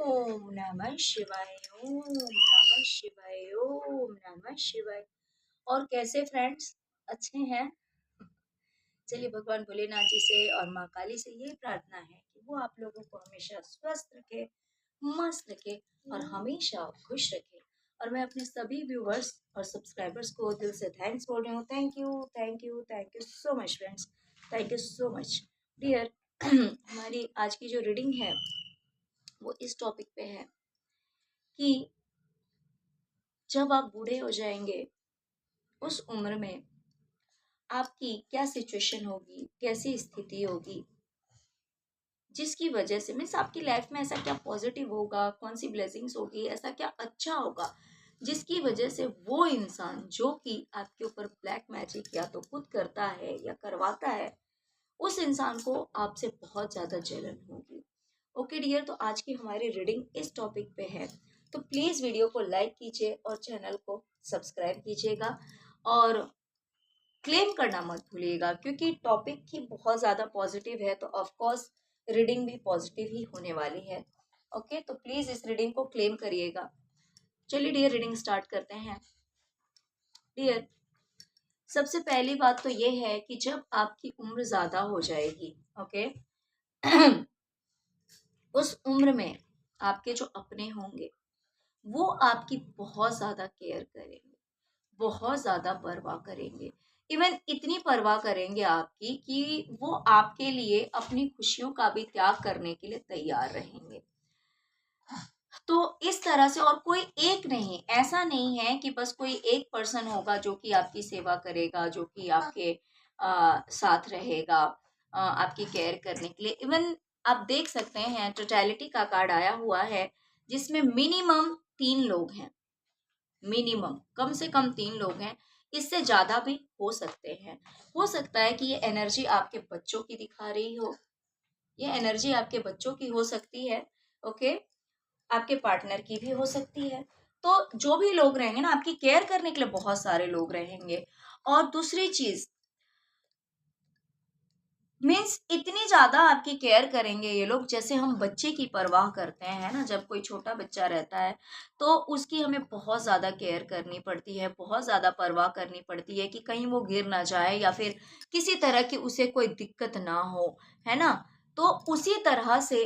ओम नमः शिवाय, ओम नमः शिवाय, ओम नमः शिवाय। और कैसे फ्रेंड्स, अच्छे हैं? चलिए भगवान भोलेनाथ जी से और माँ काली से यही प्रार्थना है कि वो आप लोगों को हमेशा स्वस्थ रखे, मस्त रखे और हमेशा खुश रखे। और मैं अपने सभी व्यूवर्स और सब्सक्राइबर्स को दिल से थैंक्स बोल रही हूँ। Thank you, thank you, thank you so much friends. Thank you so much dear. हमारी आज की जो रीडिंग है वो इस टॉपिक पे है कि जब आप बूढ़े हो जाएंगे उस उम्र में आपकी क्या सिचुएशन होगी, कैसी स्थिति होगी, जिसकी वजह से मीन्स आपकी लाइफ में ऐसा क्या पॉजिटिव होगा, कौन सी ब्लेसिंग्स होगी, ऐसा क्या अच्छा होगा जिसकी वजह से वो इंसान जो कि आपके ऊपर ब्लैक मैजिक या तो खुद करता है या करवाता है, उस इंसान को आपसे बहुत ज्यादा जलन होगी। ओके डियर, तो आज की हमारी रीडिंग इस टॉपिक पे है, तो प्लीज वीडियो को लाइक कीजिए और चैनल को सब्सक्राइब कीजिएगा और क्लेम करना मत भूलिएगा, क्योंकि टॉपिक ही बहुत ज़्यादा पॉजिटिव है, तो ऑफ कोर्स रीडिंग भी पॉजिटिव ही होने वाली है। ओके, तो प्लीज़ इस रीडिंग को क्लेम करिएगा। चलिए डियर, रीडिंग स्टार्ट करते हैं। डियर, सबसे पहली बात तो ये है कि जब आपकी उम्र ज़्यादा हो जाएगी, ओके, उस उम्र में आपके जो अपने होंगे वो आपकी बहुत ज़्यादा केयर करेंगे, बहुत ज़्यादा परवाह करेंगे। इवन इतनी परवाह करेंगे आपकी कि वो आपके लिए अपनी खुशियों का भी त्याग करने के लिए तैयार रहेंगे। तो इस तरह से, और कोई एक नहीं, ऐसा नहीं है कि बस कोई एक पर्सन होगा जो कि आपकी सेवा करेगा, जो कि आपके साथ रहेगा, आपकी केयर करने के लिए। इवन आप देख सकते हैं टोटलिटी का कार्ड आया हुआ है जिसमें मिनिमम 3 लोग हैं, मिनिमम कम से कम 3 लोग हैं, इससे ज्यादा भी हो सकते हैं। हो सकता है कि ये एनर्जी आपके बच्चों की दिखा रही हो, ये एनर्जी आपके बच्चों की हो सकती है। ओके, आपके पार्टनर की भी हो सकती है। तो जो भी लोग रहेंगे ना, आपकी केयर करने के लिए बहुत सारे लोग रहेंगे। और दूसरी चीज मीन्स इतनी ज्यादा आपकी केयर करेंगे ये लोग, जैसे हम बच्चे की परवाह करते हैं ना, जब कोई छोटा बच्चा रहता है तो उसकी हमें बहुत ज्यादा केयर करनी पड़ती है, बहुत ज्यादा परवाह करनी पड़ती है कि कहीं वो गिर ना जाए या फिर किसी तरह की उसे कोई दिक्कत ना हो, है ना। तो उसी तरह से,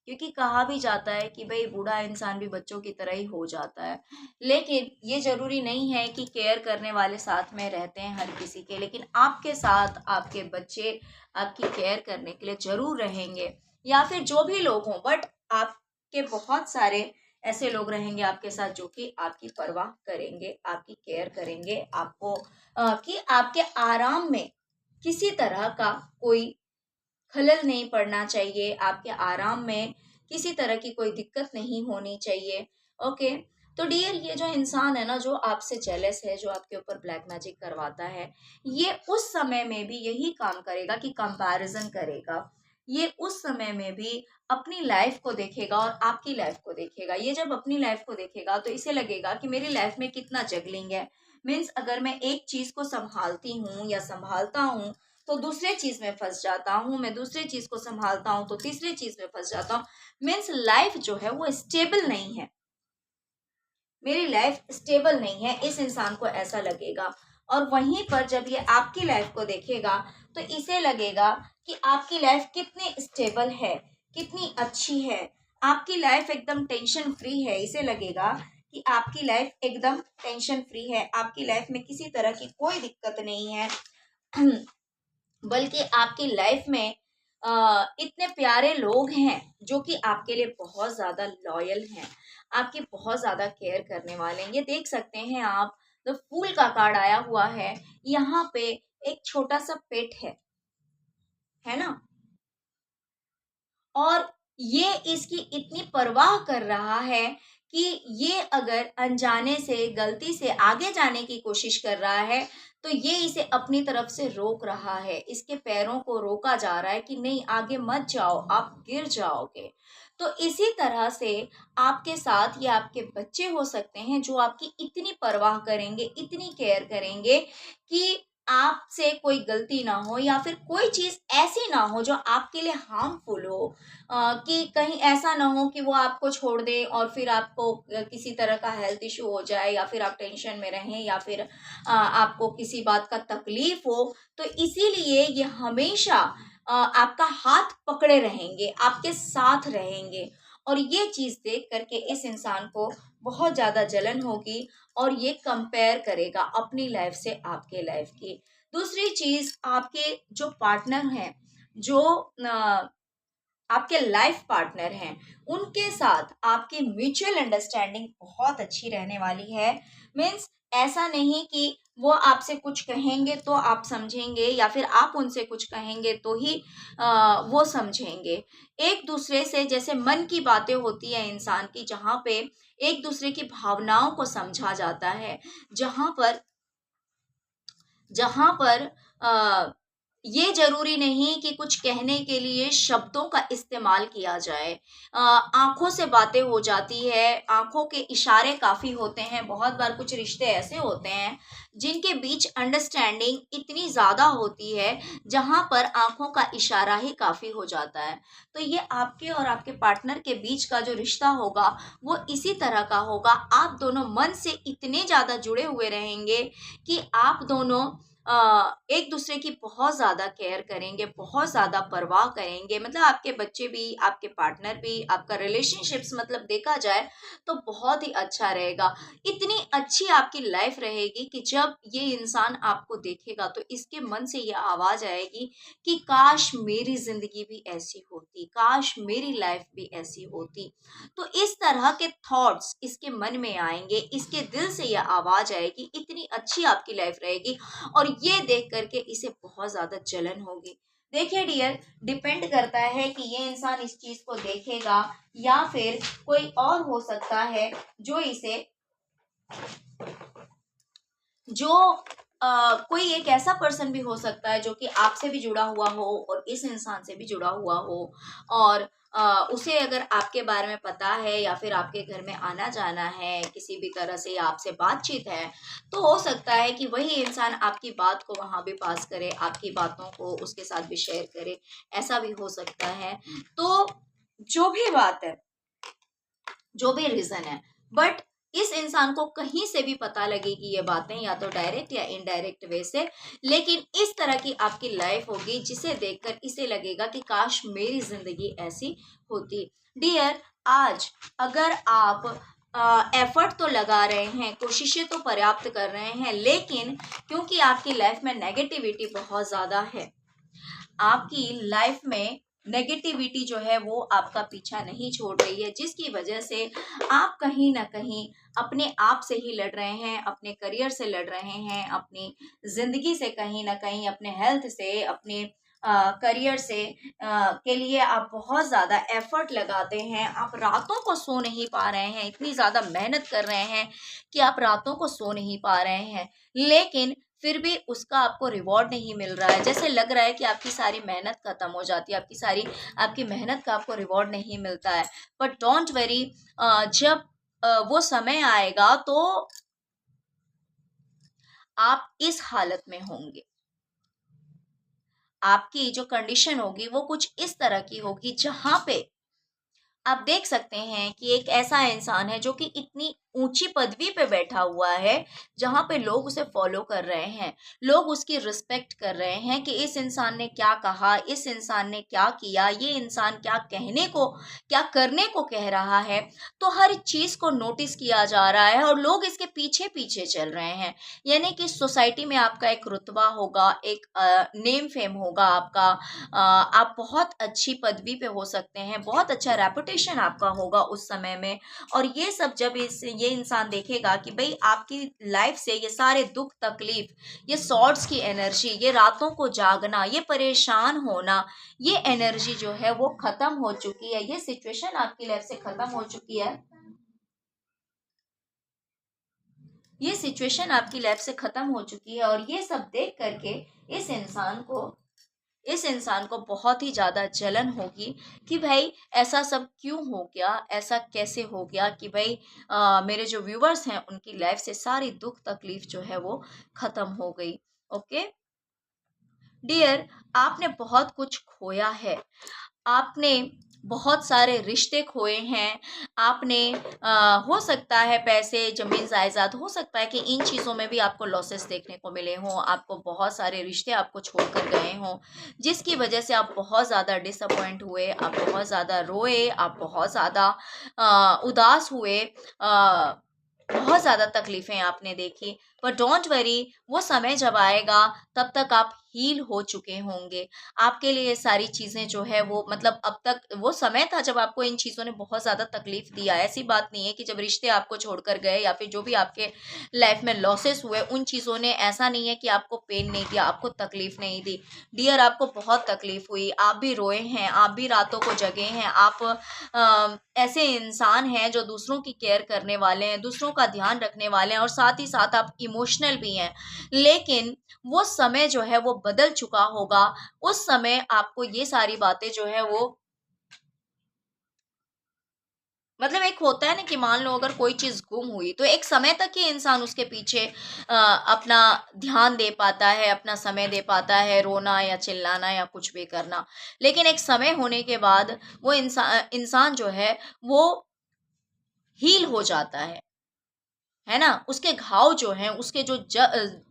क्योंकि कहा भी जाता है कि भाई बूढ़ा इंसान भी बच्चों की तरह ही हो जाता है, लेकिन ये जरूरी नहीं है कि केयर करने वाले साथ में रहते हैं हर किसी के, लेकिन आपके साथ आपके बच्चे आपकी केयर करने के लिए जरूर रहेंगे, या फिर जो भी लोग हों, बट आपके बहुत सारे ऐसे लोग रहेंगे आपके साथ जो कि आपकी परवाह करेंगे, आपकी केयर करेंगे, आपको कि आपके आराम में किसी तरह का कोई खलल नहीं पड़ना चाहिए, आपके आराम में किसी तरह की कोई दिक्कत नहीं होनी चाहिए। ओके, तो डियर, ये जो इंसान है ना, जो आपसे जेलस है, जो आपके ऊपर ब्लैक मैजिक करवाता है, ये उस समय में भी यही काम करेगा कि कंपैरिजन करेगा। ये उस समय में भी अपनी लाइफ को देखेगा और आपकी लाइफ को देखेगा। ये जब अपनी लाइफ को देखेगा तो इसे लगेगा कि मेरी लाइफ में कितना जगलिंग है। मीन्स अगर मैं एक चीज को संभालती हूँ या संभालता हूँ तो दूसरे चीज में फंस जाता हूँ, मैं दूसरे चीज को संभालता हूँ तो तीसरे चीज में फंस जाता हूँ। मीन्स लाइफ जो है वो स्टेबल नहीं है, मेरी लाइफ स्टेबल नहीं है, इस इंसान को ऐसा लगेगा। और वहीं पर जब ये आपकी लाइफ को देखेगा तो इसे लगेगा कि आपकी लाइफ कितनी स्टेबल है, कितनी अच्छी है, आपकी लाइफ एकदम टेंशन फ्री है। इसे लगेगा कि आपकी लाइफ एकदम टेंशन फ्री है, आपकी लाइफ में किसी तरह की कोई दिक्कत नहीं है, बल्कि आपकी लाइफ में इतने प्यारे लोग हैं जो कि आपके लिए बहुत ज्यादा लॉयल हैं, आपकी बहुत ज्यादा केयर करने वाले हैं। ये देख सकते हैं आप, तो फूल का कार्ड आया हुआ है, यहाँ पे एक छोटा सा पेट है ना, और ये इसकी इतनी परवाह कर रहा है कि ये अगर अनजाने से गलती से आगे जाने की कोशिश कर रहा है तो ये इसे अपनी तरफ से रोक रहा है, इसके पैरों को रोका जा रहा है कि नहीं आगे मत जाओ, आप गिर जाओगे। तो इसी तरह से आपके साथ ये आपके बच्चे हो सकते हैं जो आपकी इतनी परवाह करेंगे, इतनी केयर करेंगे कि आपसे कोई गलती ना हो या फिर कोई चीज़ ऐसी ना हो जो आपके लिए हार्मफुल हो, कि कहीं ऐसा ना हो कि वो आपको छोड़ दे और फिर आपको किसी तरह का हेल्थ इशू हो जाए या फिर आप टेंशन में रहें या फिर आपको किसी बात का तकलीफ हो। तो इसीलिए ये हमेशा आपका हाथ पकड़े रहेंगे, आपके साथ रहेंगे और ये चीज़ देख करके इस इंसान को बहुत ज़्यादा जलन होगी और ये कंपेयर करेगा अपनी लाइफ से आपके लाइफ की। दूसरी चीज़, आपके जो पार्टनर हैं, जो आपके लाइफ पार्टनर हैं, उनके साथ आपकी म्यूचुअल अंडरस्टैंडिंग बहुत अच्छी रहने वाली है। मीन्स ऐसा नहीं कि वो आपसे कुछ कहेंगे तो आप समझेंगे या फिर आप उनसे कुछ कहेंगे तो ही वो समझेंगे। एक दूसरे से जैसे मन की बातें होती है इंसान की, जहाँ पे एक दूसरे की भावनाओं को समझा जाता है, जहाँ पर जहाँ पर अ, ये ज़रूरी नहीं कि कुछ कहने के लिए शब्दों का इस्तेमाल किया जाए। आँखों से बातें हो जाती है, आँखों के इशारे काफ़ी होते हैं। बहुत बार कुछ रिश्ते ऐसे होते हैं, जिनके बीच अंडरस्टैंडिंग इतनी ज़्यादा होती है, जहाँ पर आँखों का इशारा ही काफ़ी हो जाता है। तो ये आपके और आपके पार्टनर के बीच का जो रिश्ता होगा, वो इसी तरह का होगा। आप दोनों मन से इतने ज़्यादा जुड़े हुए रहेंगे कि आप दोनों एक दूसरे की बहुत ज़्यादा केयर करेंगे, बहुत ज़्यादा परवाह करेंगे। मतलब आपके बच्चे भी, आपके पार्टनर भी, आपका रिलेशनशिप्स मतलब देखा जाए तो बहुत ही अच्छा रहेगा। इतनी अच्छी आपकी लाइफ रहेगी कि जब ये इंसान आपको देखेगा तो इसके मन से ये आवाज़ आएगी कि काश मेरी ज़िंदगी भी ऐसी होती, काश मेरी लाइफ भी ऐसी होती। तो इस तरह के थॉट्स इसके मन में आएँगे, इसके दिल से ये आवाज़ आएगी, इतनी अच्छी आपकी लाइफ रहेगी और ये देख करके इसे बहुत ज़्यादा जलन होगी। देखिए डियर, डिपेंड करता है कि ये इंसान इस चीज़ को देखेगा या फिर कोई और हो सकता है जो इसे जो कोई एक ऐसा पर्सन भी हो सकता है जो कि आपसे भी जुड़ा हुआ हो और इस इंसान से भी जुड़ा हुआ हो और उसे अगर आपके बारे में पता है या फिर आपके घर में आना जाना है किसी भी तरह से या आपसे बातचीत है, तो हो सकता है कि वही इंसान आपकी बात को वहां भी पास करे, आपकी बातों को उसके साथ भी शेयर करे। ऐसा भी हो सकता है। तो जो भी बात है, जो भी रीजन है, बट इस इंसान को कहीं से भी पता लगेगी ये बातें, या तो डायरेक्ट या इनडायरेक्ट वे से, लेकिन इस तरह की आपकी लाइफ होगी जिसे देखकर इसे लगेगा कि काश मेरी जिंदगी ऐसी होती। डियर, आज अगर आप एफर्ट तो लगा रहे हैं, कोशिशें तो पर्याप्त कर रहे हैं, लेकिन क्योंकि आपकी लाइफ में नेगेटिविटी बहुत ज्यादा है, आपकी लाइफ में नेगेटिविटी जो है वो आपका पीछा नहीं छोड़ रही है, जिसकी वजह से आप कहीं ना कहीं अपने आप से ही लड़ रहे हैं, अपने करियर से लड़ रहे हैं, अपनी ज़िंदगी से कहीं ना कहीं, अपने हेल्थ से, अपने करियर से के लिए आप बहुत ज़्यादा एफर्ट लगाते हैं। आप रातों को सो नहीं पा रहे हैं, इतनी ज़्यादा मेहनत कर रहे हैं कि आप रातों को सो नहीं पा रहे हैं, लेकिन फिर भी उसका आपको रिवॉर्ड नहीं मिल रहा है। जैसे लग रहा है कि आपकी सारी मेहनत खत्म हो जाती है, आपकी मेहनत का आपको रिवॉर्ड नहीं मिलता है। बट डोंट वरी, जब वो समय आएगा तो आप इस हालत में होंगे। आपकी जो कंडीशन होगी वो कुछ इस तरह की होगी, जहां पे आप देख सकते हैं कि एक ऐसा इंसान है जो कि इतनी ऊंची पदवी पे बैठा हुआ है, जहां पे लोग उसे फॉलो कर रहे हैं, लोग उसकी रिस्पेक्ट कर रहे हैं कि इस इंसान ने क्या कहा, इस इंसान ने क्या किया, ये इंसान क्या कहने को, क्या करने को कह रहा है। तो हर चीज को नोटिस किया जा रहा है और लोग इसके पीछे पीछे चल रहे हैं। यानी कि सोसाइटी में आपका एक रुतबा होगा, एक नेम फेम होगा आपका, आप बहुत अच्छी पदवी पे हो सकते हैं, बहुत अच्छा रेपुटेशन आपका होगा उस समय में। और ये सब जब ये इंसान देखेगा कि भाई आपकी लाइफ से ये सारे दुख तकलीफ, ये सॉर्ट्स की एनर्जी, ये रातों को जागना, ये परेशान होना, ये एनर्जी जो है वो खत्म हो चुकी है, ये सिचुएशन आपकी लाइफ से खत्म हो चुकी है, ये सिचुएशन आपकी लाइफ से खत्म हो चुकी है, और ये सब देख करके इस इंसान को इस इंसान को बहुत ही ज़्यादा जलन होगी कि भाई ऐसा सब क्यों हो गया, ऐसा कैसे हो गया कि भाई मेरे जो व्यूवर्स हैं उनकी लाइफ से सारी दुख तकलीफ जो है वो ख़त्म हो गई। ओके डियर, आपने बहुत कुछ खोया है। आपने बहुत सारे रिश्ते खोए हैं। आपने हो सकता है पैसे, ज़मीन जायदाद, हो सकता है कि इन चीज़ों में भी आपको लॉसेस देखने को मिले हों। आपको बहुत सारे रिश्ते आपको छोड़कर गए हों, जिसकी वजह से आप बहुत ज़्यादा डिसअपॉइंट हुए, आप बहुत ज़्यादा रोए, आप बहुत ज़्यादा उदास हुए। बहुत ज़्यादा तकलीफ़ें आपने देखी, पर डोंट वरी, वो समय जब आएगा तब तक आप हील हो चुके होंगे। आपके लिए ये सारी चीज़ें जो है वो मतलब अब तक वो समय था जब आपको इन चीज़ों ने बहुत ज़्यादा तकलीफ़ दिया। ऐसी बात नहीं है कि जब रिश्ते आपको छोड़कर गए या फिर जो भी आपके लाइफ़ में लॉसेस हुए, उन चीज़ों ने ऐसा नहीं है कि आपको पेन नहीं दिया, आपको तकलीफ़ नहीं दी। डियर, आपको बहुत तकलीफ़ हुई, आप भी रोए हैं, आप भी रातों को जगे हैं। आप ऐसे इंसान हैं जो दूसरों की केयर करने वाले हैं, दूसरों का ध्यान रखने वाले हैं और साथ ही साथ आप इमोशनल भी हैं। लेकिन वो समय जो है वो बदल चुका होगा। उस समय आपको ये सारी बातें जो है वो मतलब एक होता है ना कि मान लो अगर कोई चीज़ गुम हुई तो एक समय तक ही इंसान उसके पीछे अपना ध्यान दे पाता है, अपना समय दे पाता है, रोना या चिल्लाना या कुछ भी करना। लेकिन एक समय होने के बाद वो इंसान जो है वो हील हो जाता है ना? उसके घाव जो हैं, उसके जो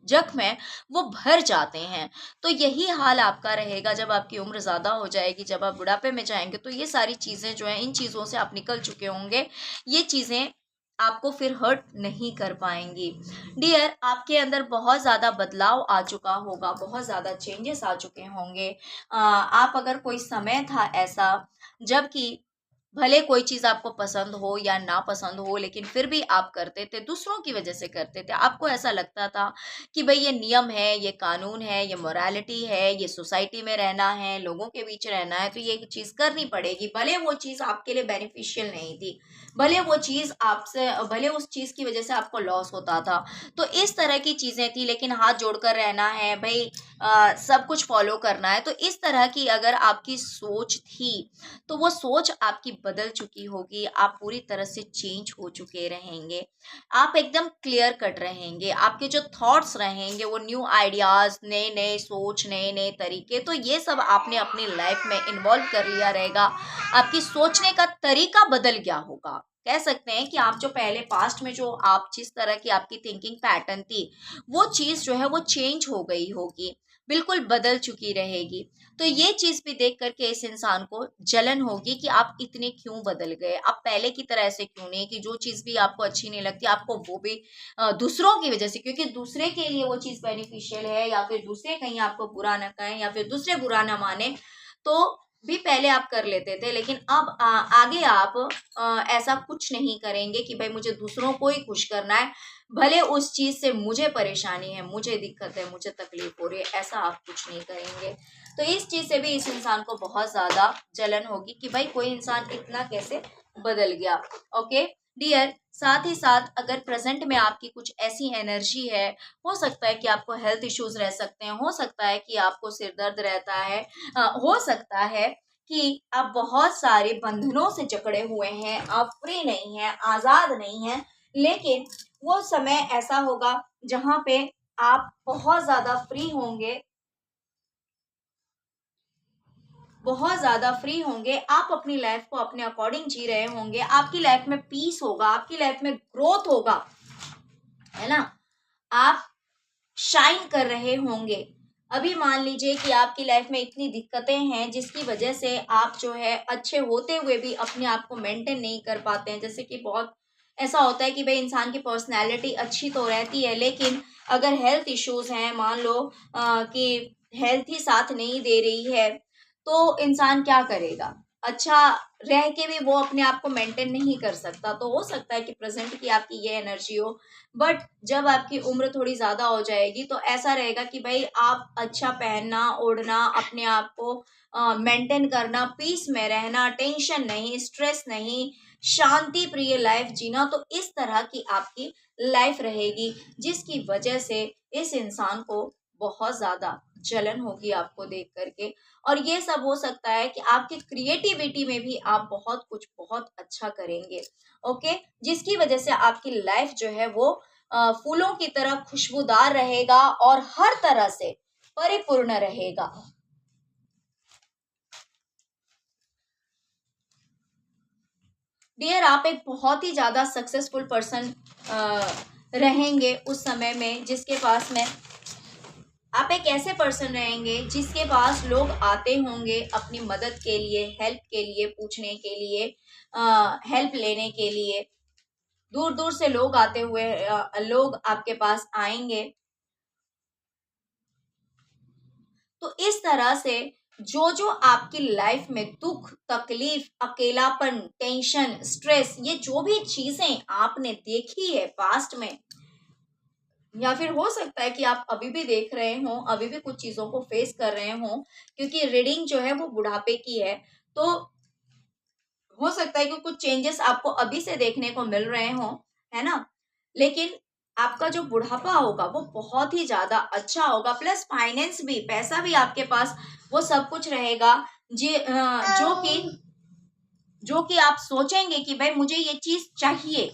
जख्म हैं, वो भर जाते हैं। तो यही हाल आपका रहेगा जब आपकी उम्र ज़्यादा हो जाएगी, जब आप बुढ़ापे में जाएँगे, तो ये सारी चीज़ें जो हैं, इन चीज़ों से आप निकल चुके होंगे। ये चीज़ें आपको फिर हर्ट नहीं कर पाएँगी। डियर, आपके अंदर बहुत ज़्यादा बदलाव आ चुका होगा, बहुत ज़्यादा चेंजेस आ चुके होंगे। आप अगर कोई समय था ऐसा, जबकि भले कोई चीज़ आपको पसंद हो या ना पसंद हो, लेकिन फिर भी आप करते थे, दूसरों की वजह से करते थे। आपको ऐसा लगता था कि भई ये नियम है, ये कानून है, ये मोरालिटी है, ये सोसाइटी में रहना है, लोगों के बीच रहना है, तो ये चीज़ करनी पड़ेगी। भले वो चीज़ आपके लिए बेनिफिशियल नहीं थी, भले उस चीज़ की वजह से आपको लॉस होता था। तो इस तरह की चीज़ें थी, लेकिन हाथ जोड़कर रहना है, भई सब कुछ फ़ॉलो करना है। तो इस तरह की अगर आपकी सोच थी, तो वो सोच आपकी बदल चुकी होगी, आप पूरी तरह से चेंज हो चुके रहेंगे। आप एकदम क्लियर कट रहेंगे, आपके जो थॉट्स रहेंगे वो न्यू आइडियाज़, नए-नए सोच, नए-नए तरीके, तो ये सब आपने अपनी लाइफ में इन्वॉल्व कर लिया रहेगा। आपकी सोचने का तरीका बदल गया होगा। कह सकते हैं कि आप जो पहले पास्ट में जो आप जिस तरह की आपकी थिंकिंग पैटर्न थी, वो चीज़ जो है वो चेंज हो गई होगी, बिल्कुल बदल चुकी रहेगी। तो ये चीज़ भी देख कर के इस इंसान को जलन होगी कि आप इतने क्यों बदल गए? आप पहले की तरह ऐसे क्यों नहीं कि जो चीज़ भी आपको अच्छी नहीं लगती, आपको वो भी दूसरों की वज़ह से, क्योंकि दूसरे के लिए वो चीज़ बेनिफिशियल है या फिर दूसरे कहीं आपको बुरा ना कहें या फिर दूसरे बुरा ना मानें, तो भी पहले आप कर लेते थे। लेकिन अब आगे आप ऐसा कुछ नहीं करेंगे कि भई मुझे दूसरों को ही खुश करना है, भले उस चीज़ से मुझे परेशानी है, मुझे दिक्कत है, मुझे तकलीफ़ हो रही है, ऐसा आप कुछ नहीं करेंगे। तो इस चीज़ से भी इस इंसान को बहुत ज़्यादा जलन होगी कि भाई कोई इंसान इतना कैसे बदल गया। ओके डियर, साथ ही साथ अगर प्रेजेंट में आपकी कुछ ऐसी एनर्जी है, हो सकता है कि आपको हेल्थ इश्यूज रह सकते हैं, हो सकता है कि आपको सिर दर्द रहता है, हो सकता है कि आप बहुत सारे बंधनों से जकड़े हुए हैं, आप फ्री नहीं हैं, आजाद नहीं हैं। लेकिन वो समय ऐसा होगा जहां पे आप बहुत ज्यादा फ्री होंगे, बहुत ज़्यादा फ्री होंगे, आप अपनी लाइफ को अपने अकॉर्डिंग जी रहे होंगे, आपकी लाइफ में पीस होगा, आपकी लाइफ में ग्रोथ होगा, है ना? आप शाइन कर रहे होंगे। अभी मान लीजिए कि आपकी लाइफ में इतनी दिक्कतें हैं जिसकी वजह से आप जो है अच्छे होते हुए भी अपने आप को मेंटेन नहीं कर पाते हैं। जैसे कि बहुत ऐसा होता है कि भाई इंसान की पर्सनैलिटी अच्छी तो रहती है, लेकिन अगर हेल्थ इश्यूज़ हैं, मान लो कि हेल्थ ही साथ नहीं दे रही है, तो इंसान क्या करेगा? अच्छा रह के भी वो अपने आप को मेंटेन नहीं कर सकता। तो हो सकता है कि प्रेज़ेंट की आपकी ये एनर्जी हो, बट जब आपकी उम्र थोड़ी ज़्यादा हो जाएगी तो ऐसा रहेगा कि भाई आप अच्छा पहनना, ओढ़ना, अपने आप को मेंटेन करना, पीस में रहना, टेंशन नहीं, स्ट्रेस नहीं, शांति प्रिय लाइफ जीना, तो इस तरह की आपकी लाइफ रहेगी, जिसकी वजह से इस इंसान को बहुत ज़्यादा जलन होगी आपको देख करके। और ये सब हो सकता है कि आपकी क्रिएटिविटी में भी आप बहुत कुछ बहुत अच्छा करेंगे। ओके, जिसकी वजह से आपकी लाइफ जो है वो फूलों की तरह खुशबूदार रहेगा और हर तरह से परिपूर्ण रहेगा। डियर, आप एक बहुत ही ज्यादा सक्सेसफुल पर्सन रहेंगे उस समय में, जिसके पास में आप एक ऐसे पर्सन रहेंगे जिसके पास लोग आते होंगे अपनी मदद के लिए, हेल्प के लिए, पूछने के लिए, हेल्प लेने के लिए। दूर दूर से लोग आते हुए लोग आपके पास आएंगे। तो इस तरह से जो जो आपकी लाइफ में दुख, तकलीफ, अकेलापन, टेंशन, स्ट्रेस, ये जो भी चीजें आपने देखी है पास्ट में, या फिर हो सकता है कि आप अभी भी देख रहे हो, अभी भी कुछ चीजों को फेस कर रहे हो, क्योंकि रीडिंग जो है वो बुढ़ापे की है। तो हो सकता है कि कुछ चेंजेस आपको अभी से देखने को मिल रहे हो, है ना। लेकिन आपका जो बुढ़ापा होगा वो बहुत ही ज्यादा अच्छा होगा, प्लस फाइनेंस भी, पैसा भी आपके पास वो सब कुछ रहेगा जी, जो कि आप सोचेंगे कि भाई मुझे ये चीज चाहिए,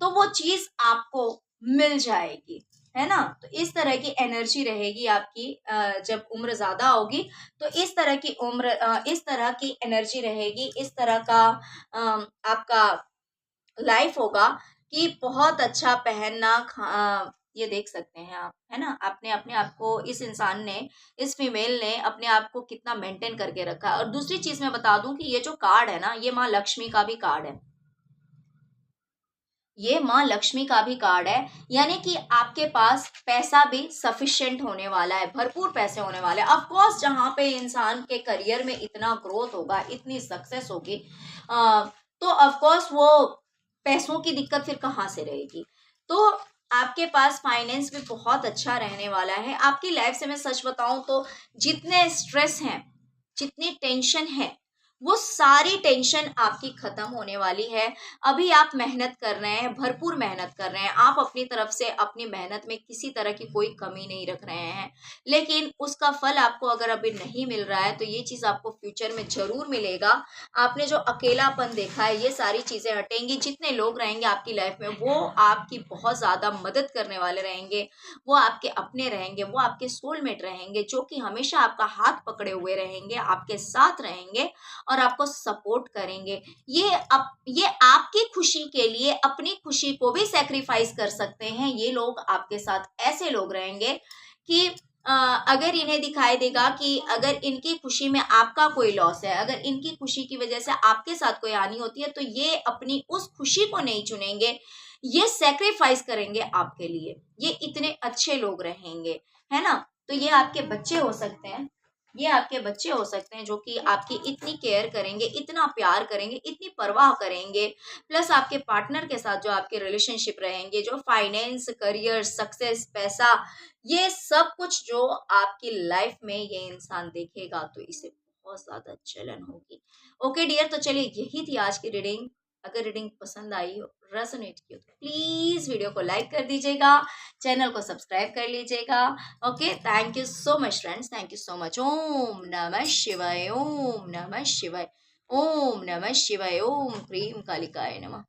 तो वो चीज आपको मिल जाएगी, है ना। तो इस तरह की एनर्जी रहेगी आपकी। जब उम्र ज्यादा होगी तो इस तरह की इस तरह की एनर्जी रहेगी, इस तरह का आपका लाइफ होगा कि बहुत अच्छा पहनना, ये देख सकते हैं आप, है ना। आपने अपने आप को, इस इंसान ने, इस फीमेल ने अपने आप को कितना मेंटेन करके रखा है। और दूसरी चीज मैं बता दूं कि ये जो कार्ड है ना, ये माँ लक्ष्मी का भी कार्ड है, ये माँ लक्ष्मी का भी कार्ड है। यानी कि आपके पास पैसा भी सफिशिएंट होने वाला है, भरपूर पैसे होने वाले हैं। ऑफ कोर्स जहाँ पे इंसान के करियर में इतना ग्रोथ होगा, इतनी सक्सेस होगी, तो ऑफ कोर्स वो पैसों की दिक्कत फिर कहाँ से रहेगी। तो आपके पास फाइनेंस भी बहुत अच्छा रहने वाला है। आपकी लाइफ से मैं सच बताऊं तो जितने स्ट्रेस हैं, जितनी टेंशन है, वो सारी टेंशन आपकी खत्म होने वाली है। अभी आप मेहनत कर रहे हैं, भरपूर मेहनत कर रहे हैं, आप अपनी तरफ से अपनी मेहनत में किसी तरह की कोई कमी नहीं रख रहे हैं, लेकिन उसका फल आपको अगर अभी नहीं मिल रहा है तो ये चीज आपको फ्यूचर में जरूर मिलेगा। आपने जो अकेलापन देखा है, ये सारी चीजें हटेंगी। जितने लोग रहेंगे आपकी लाइफ में वो आपकी बहुत ज्यादा मदद करने वाले रहेंगे, वो आपके अपने रहेंगे, वो आपके सोलमेट रहेंगे, जो कि हमेशा आपका हाथ पकड़े हुए रहेंगे, आपके साथ रहेंगे और आपको सपोर्ट करेंगे। ये आपकी खुशी के लिए अपनी खुशी को भी सेक्रीफाइस कर सकते हैं। ये लोग आपके साथ ऐसे लोग रहेंगे कि अगर इन्हें दिखाई देगा कि अगर इनकी खुशी में आपका कोई लॉस है, अगर इनकी खुशी की वजह से आपके साथ कोई हानि होती है, तो ये अपनी उस खुशी को नहीं चुनेंगे, ये सेक्रीफाइस करेंगे आपके लिए। ये इतने अच्छे लोग रहेंगे, है ना। तो ये आपके बच्चे हो सकते हैं, ये आपके बच्चे हो सकते हैं जो कि आपकी इतनी केयर करेंगे, इतना प्यार करेंगे, इतनी परवाह करेंगे। प्लस आपके पार्टनर के साथ जो आपके रिलेशनशिप रहेंगे, जो फाइनेंस, करियर, सक्सेस, पैसा, ये सब कुछ जो आपकी लाइफ में ये इंसान देखेगा तो इसे बहुत ज्यादा जलन होगी। ओके डियर, तो चलिए यही थी आज की रीडिंग। अगर रीडिंग पसंद आई हो, रेजोनेट की हो, तो प्लीज वीडियो को लाइक कर दीजिएगा, चैनल को सब्सक्राइब कर लीजिएगा। Okay, thank you so much friends, thank you so much. ओम नमः शिवाय, ओम नमः शिवाय, ओम नमः शिवाय, ओम क्रीम कालिकाय नमः।